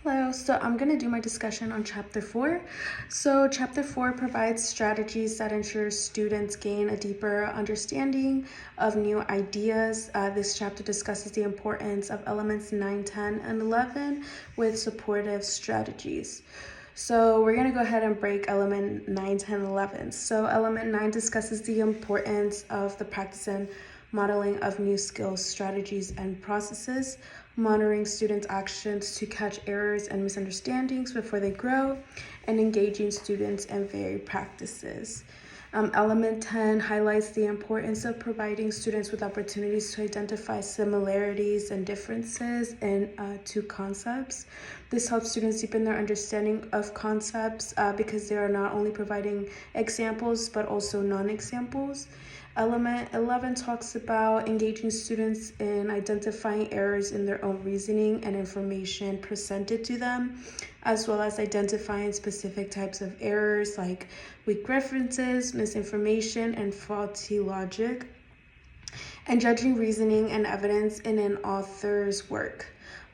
Hello, so I'm going to do my discussion on Chapter 4. So, Chapter 4 provides strategies that ensure students gain a deeper understanding of new ideas. This chapter discusses the importance of elements 9, 10, and 11 with supportive strategies. So we're going to go ahead and break element 9, 10, 11. So element 9 discusses the importance of the practice and modeling of new skills, strategies, and processes, monitoring students' actions to catch errors and misunderstandings before they grow, and engaging students in varied practices. Element 10 highlights the importance of providing students with opportunities to identify similarities and differences in two concepts. This helps students deepen their understanding of concepts because they are not only providing examples but also non-examples. Element 11 talks about engaging students in identifying errors in their own reasoning and information presented to them, as well as identifying specific types of errors like weak references, misinformation, and faulty logic, and judging reasoning and evidence in an author's work.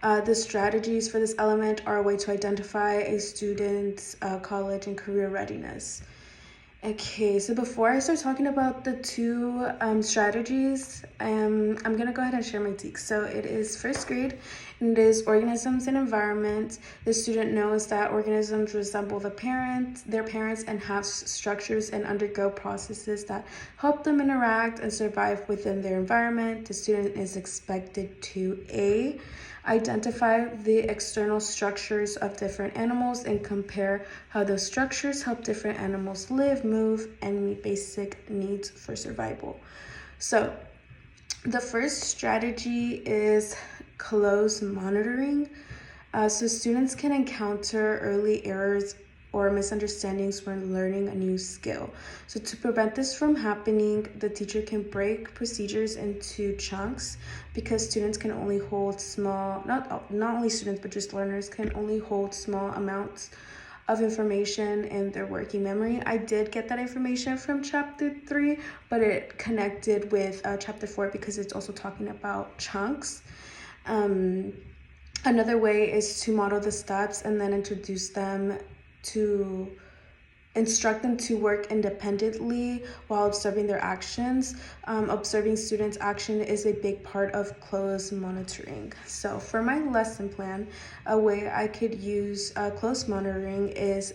The strategies for this element are a way to identify a student's college and career readiness. Okay, so before I start talking about the two strategies, I'm going to go ahead and share my TEKS. So it is first grade, and it is organisms and environment. The student knows that organisms resemble their parents, and have structures and undergo processes that help them interact and survive within their environment. The student is expected to identify the external structures of different animals and compare how those structures help different animals live, move, and meet basic needs for survival. So the first strategy is close monitoring. So students can encounter early errors or misunderstandings when learning a new skill. So to prevent this from happening, the teacher can break procedures into chunks because students can only hold small, not only students, but just learners can only hold small amounts of information in their working memory. I did get that information from chapter 3, but it connected with chapter 4 because it's also talking about chunks. Another way is to model the steps and then instruct them to work independently while observing their actions. Observing students' action is a big part of close monitoring. So for my lesson plan, a way I could use close monitoring is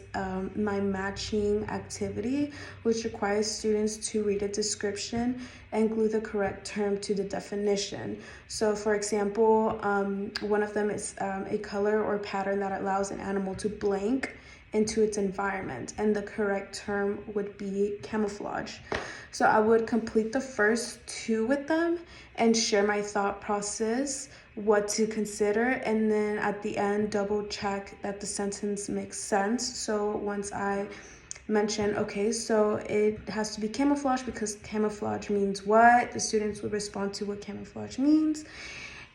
my matching activity, which requires students to read a description and glue the correct term to the definition. So for example, one of them is a color or pattern that allows an animal to blank into its environment, and the correct term would be camouflage. So I would complete the first two with them and share my thought process, what to consider, and then at the end double check that the sentence makes sense. So once I mention, okay, so it has to be camouflage because camouflage means what, the students would respond to what camouflage means.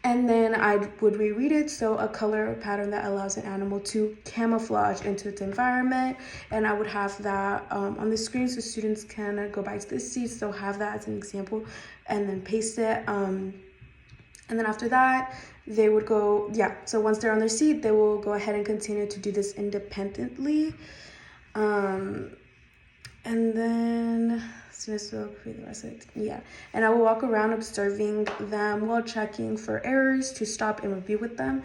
And then I would reread it, so a color pattern that allows an animal to camouflage into its environment. And I would have that on the screen so students can go back to the seats. So have that as an example and then paste it. And then after that, they would go, so once they're on their seat, they will go ahead and continue to do this independently. And then students will create the rest of it. And I will walk around observing them while checking for errors to stop and review with them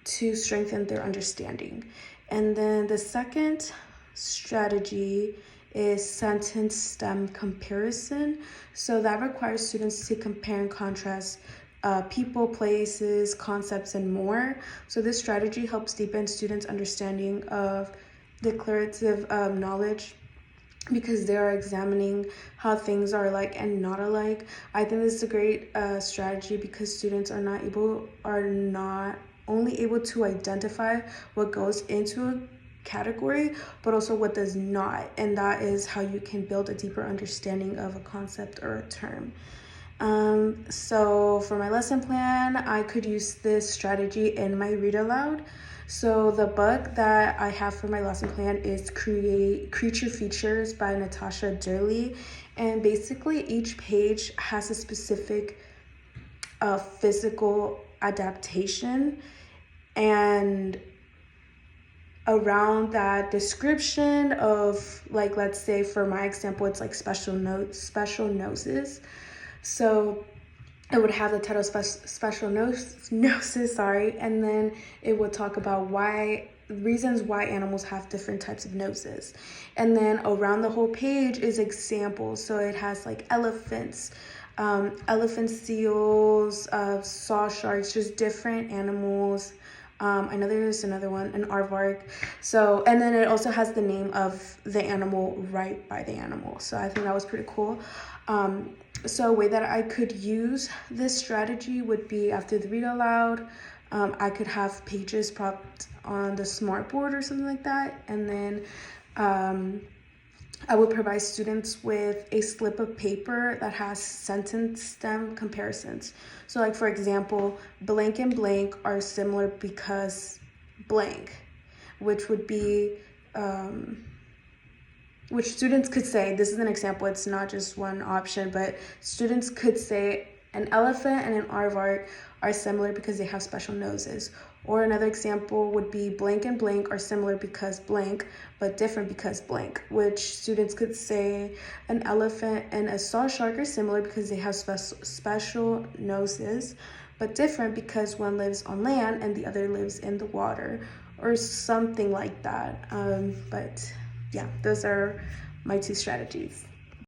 to strengthen their understanding. And then the second strategy is sentence stem comparison. So that requires students to compare and contrast people, places, concepts, and more. So this strategy helps deepen students' understanding of declarative knowledge because they are examining how things are alike and not alike. I think this is a great strategy because students are not only able to identify what goes into a category, but also what does not. And that is how you can build a deeper understanding of a concept or a term. So for my lesson plan, I could use this strategy in my read aloud. So the book that I have for my lesson plan is Creature Features by Natasha Durley. And basically each page has a specific physical adaptation, and around that description of, like, let's say for my example, it's like special noses. So it would have the title special noses, sorry, and then it would talk about reasons why animals have different types of noses. And then around the whole page is examples. So it has like elephants, seals, saw sharks, just different animals. I know there's another one, an aardvark. So, and then it also has the name of the animal right by the animal. So I think that was pretty cool. So a way that I could use this strategy would be after the read aloud, I could have pages propped on the smartboard or something like that. And then I would provide students with a slip of paper that has sentence stem comparisons. So like, for example, blank and blank are similar because blank, which would be, which students could say, this is an example, it's not just one option, but students could say an elephant and an aardvark are similar because they have special noses. Or another example would be blank and blank are similar because blank, but different because blank, which students could say an elephant and a saw shark are similar because they have special noses, but different because one lives on land and the other lives in the water, or something like that. But yeah, those are my two strategies.